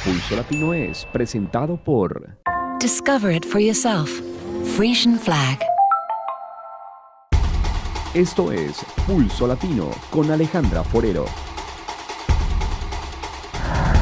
Pulso Latino es presentado por Discover it for yourself. Frisian Flag. Esto es Pulso Latino con Alejandra Forero.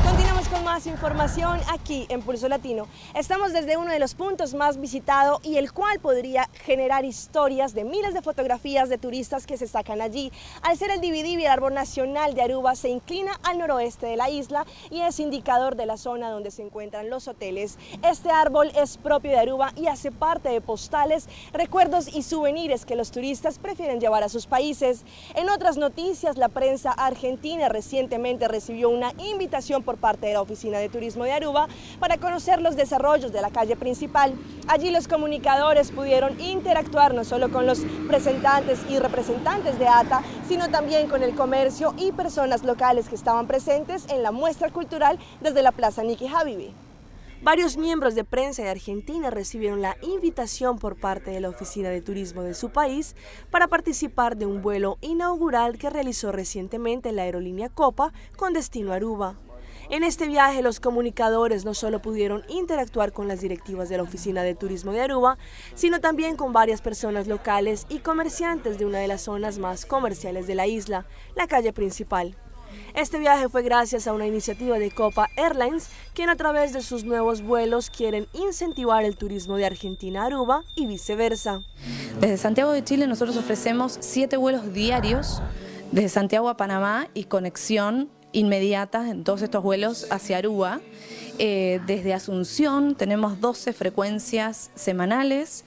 Continuamos con más información aquí en Pulso Latino. Estamos desde uno de los puntos más visitados y el cual podría generar historias de miles de fotografías de turistas que se sacan allí. Al ser el Dividivi, el árbol nacional de Aruba se inclina al noroeste de la isla y es indicador de la zona donde se encuentran los hoteles. Este árbol es propio de Aruba y hace parte de postales, recuerdos y souvenirs que los turistas prefieren llevar a sus países. En otras noticias, la prensa argentina recientemente recibió una invitación por parte de la Oficina de Turismo de Aruba para conocer los desarrollos de la calle principal. Allí los comunicadores pudieron interactuar no solo con los representantes y representantes de ATA, sino también con el comercio y personas locales que estaban presentes en la muestra cultural desde la Plaza Nicky Habibi. Varios miembros de prensa de Argentina recibieron la invitación por parte de la Oficina de Turismo de su país para participar de un vuelo inaugural que realizó recientemente la aerolínea Copa con destino a Aruba. En este viaje, los comunicadores no solo pudieron interactuar con las directivas de la Oficina de Turismo de Aruba, sino también con varias personas locales y comerciantes de una de las zonas más comerciales de la isla, la calle principal. Este viaje fue gracias a una iniciativa de Copa Airlines, quien a través de sus nuevos vuelos quieren incentivar el turismo de Argentina a Aruba y viceversa. Desde Santiago de Chile nosotros ofrecemos 7 vuelos diarios desde Santiago a Panamá y conexión inmediata en todos estos vuelos hacia Aruba. Desde Asunción tenemos 12 frecuencias semanales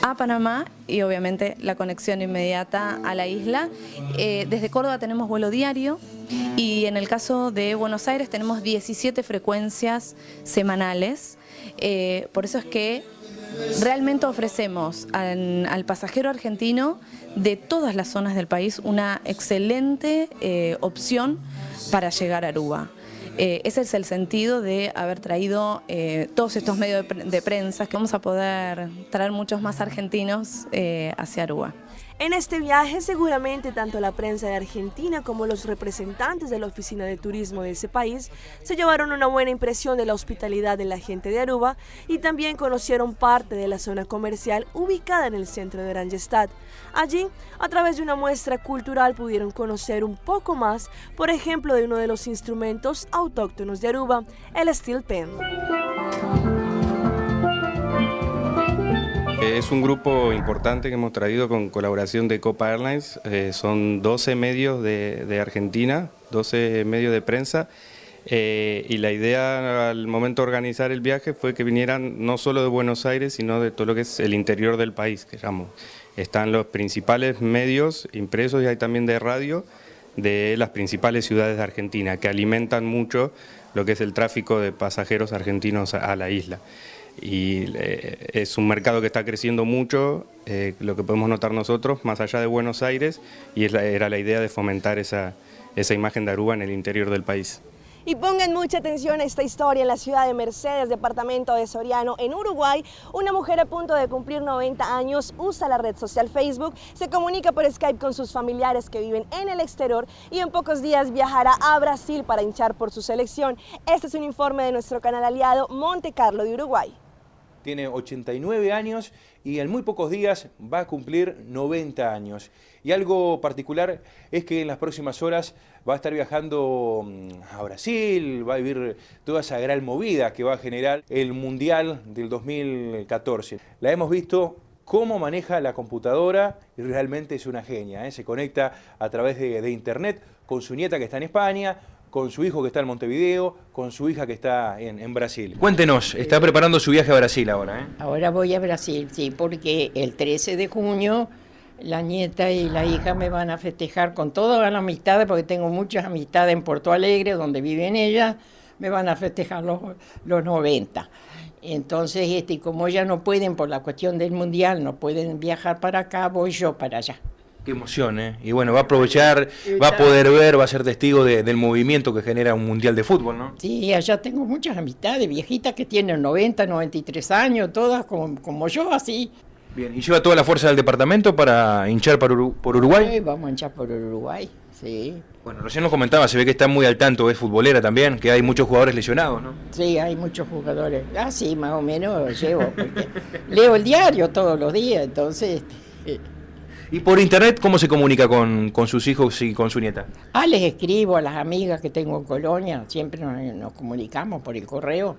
a Panamá y obviamente la conexión inmediata a la isla. Desde Córdoba tenemos vuelo diario y en el caso de Buenos Aires tenemos 17 frecuencias semanales. Por eso es que realmente ofrecemos al pasajero argentino de todas las zonas del país una excelente opción para llegar a Aruba. Ese es el sentido de haber traído todos estos medios de prensa, que vamos a poder traer muchos más argentinos hacia Aruba. En este viaje seguramente tanto la prensa de Argentina como los representantes de la Oficina de Turismo de ese país se llevaron una buena impresión de la hospitalidad de la gente de Aruba y también conocieron parte de la zona comercial ubicada en el centro de Oranjestad. Allí, a través de una muestra cultural pudieron conocer un poco más, por ejemplo, de uno de los instrumentos autóctonos de Aruba, el steel pen. Es un grupo importante que hemos traído con colaboración de Copa Airlines, son 12 medios de Argentina, 12 medios de prensa, y la idea al momento de organizar el viaje fue que vinieran no solo de Buenos Aires, sino de todo lo que es el interior del país, que llamamos. Están los principales medios impresos y hay también de radio de las principales ciudades de Argentina, que alimentan mucho lo que es el tráfico de pasajeros argentinos a la isla. Y es un mercado que está creciendo mucho, lo que podemos notar nosotros, más allá de Buenos Aires, y era la idea de fomentar esa imagen de Aruba en el interior del país. Y pongan mucha atención a esta historia. En la ciudad de Mercedes, departamento de Soriano, en Uruguay, una mujer a punto de cumplir 90 años usa la red social Facebook, se comunica por Skype con sus familiares que viven en el exterior y en pocos días viajará a Brasil para hinchar por su selección. Este es un informe de nuestro canal aliado Monte Carlo de Uruguay. Tiene 89 años y en muy pocos días va a cumplir 90 años. Y algo particular es que en las próximas horas va a estar viajando a Brasil, va a vivir toda esa gran movida que va a generar el Mundial del 2014. La hemos visto cómo maneja la computadora y realmente es una genia, ¿eh? Se conecta a través de internet con su nieta que está en España, con su hijo que está en Montevideo, con su hija que está en Brasil. Cuéntenos, está preparando su viaje a Brasil ahora, ¿eh? Ahora voy a Brasil, sí, porque el 13 de junio la nieta y la hija me van a festejar con todas las amistades, porque tengo muchas amistades en Porto Alegre, donde viven ellas, me van a festejar los 90. Entonces, como ellas no pueden, por la cuestión del mundial, no pueden viajar para acá, voy yo para allá. Qué emoción, ¿eh? Y bueno, va a aprovechar, va a poder ver, va a ser testigo del movimiento que genera un mundial de fútbol, ¿no? Sí, allá tengo muchas amistades, viejitas que tienen 90, 93 años, todas como yo, así. Bien, ¿y lleva toda la fuerza del departamento para hinchar por Uruguay? Sí, vamos a hinchar por Uruguay, sí. Bueno, recién nos comentaba, se ve que está muy al tanto, es futbolera también, que hay muchos jugadores lesionados, ¿no? Sí, hay muchos jugadores. Ah, sí, más o menos llevo, porque leo el diario todos los días, entonces... Y por internet, ¿cómo se comunica con sus hijos y con su nieta? les escribo a las amigas que tengo en Colonia, siempre nos comunicamos por el correo.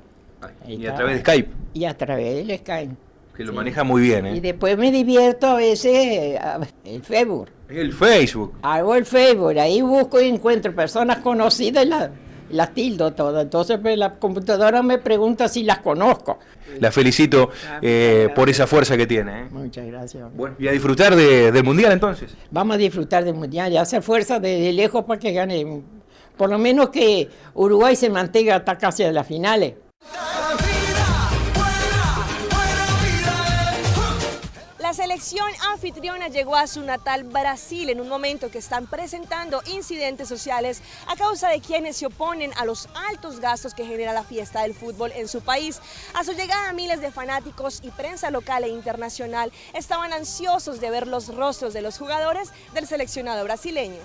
Ahí Y a está. través de Skype, Y a través del Skype. que lo Sí. maneja muy bien, Y ¿eh? después me divierto a veces el Facebook. El Facebook. Hago el Facebook, ahí busco y encuentro personas conocidas y las tildo todas. Entonces pues, la computadora me pregunta si las conozco. La felicito por esa fuerza que tiene, ¿eh? Muchas gracias. Bueno, y a disfrutar del Mundial entonces. Vamos a disfrutar del Mundial y hacer fuerza de lejos para que gane. Por lo menos que Uruguay se mantenga hasta casi a las finales. La selección anfitriona llegó a su natal Brasil en un momento que están presentando incidentes sociales a causa de quienes se oponen a los altos gastos que genera la fiesta del fútbol en su país. A su llegada, miles de fanáticos y prensa local e internacional estaban ansiosos de ver los rostros de los jugadores del seleccionado brasileño.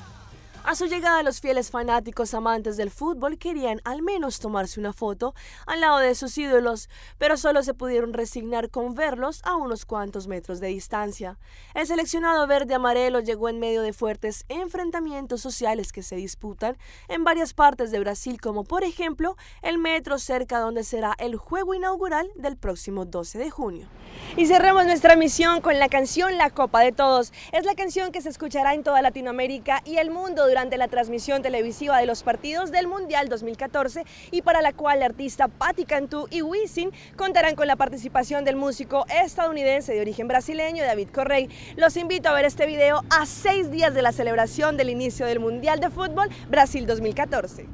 A su llegada, los fieles fanáticos amantes del fútbol querían al menos tomarse una foto al lado de sus ídolos, pero solo se pudieron resignar con verlos a unos cuantos metros de distancia. El seleccionado verde-amarelo llegó en medio de fuertes enfrentamientos sociales que se disputan en varias partes de Brasil, como por ejemplo el metro cerca donde será el juego inaugural del próximo 12 de junio. Y cerramos nuestra misión con la canción La Copa de Todos. Es la canción que se escuchará en toda Latinoamérica y el mundo durante la transmisión televisiva de los partidos del Mundial 2014 y para la cual la artista Patti Cantú y Wisin contarán con la participación del músico estadounidense de origen brasileño David Correy. Los invito a ver este video a 6 días de la celebración del inicio del Mundial de Fútbol Brasil 2014.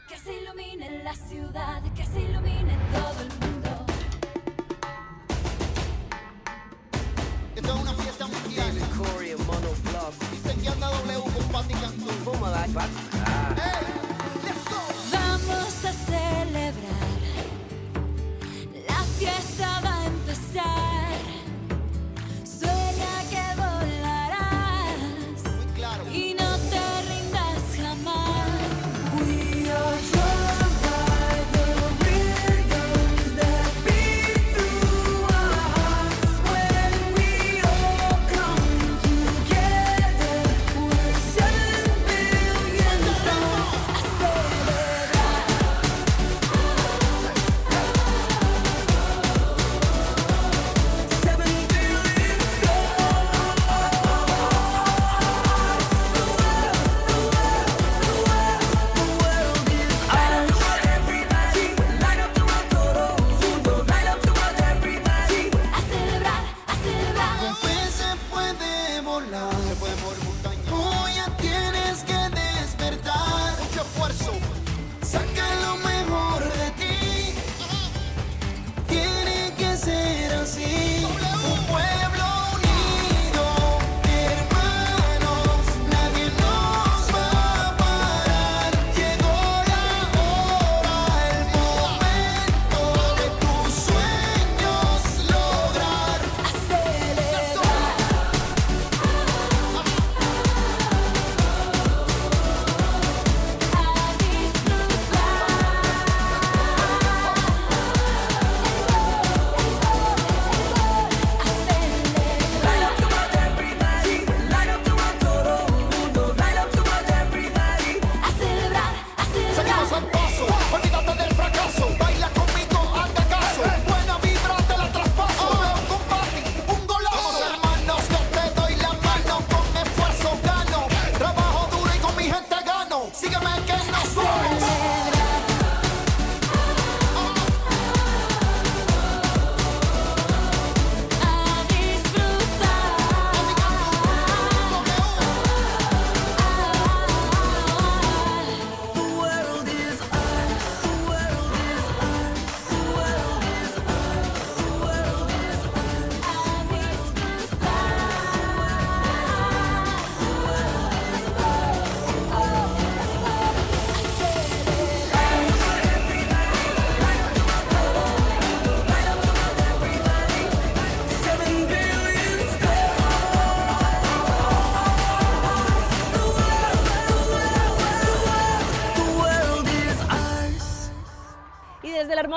Que se ilumine la ciudad, que se ilumine todo el mundo. Esto es una fiesta mundial. Dicen que anda W con Patti Cantú. Hey, let's go. Vamos a celebrar. La fiesta va a empezar. Sueña que volarás. Muy claro. Y no te rindas jamás. We are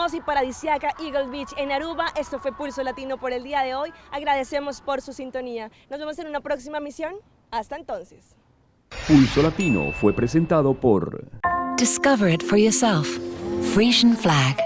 hermosa y paradisíaca Eagle Beach en Aruba. Esto fue Pulso Latino por el día de hoy. Agradecemos por su sintonía. Nos vemos en una próxima misión. Hasta entonces. Pulso Latino fue presentado por... Discover it for yourself. Frisian Flag.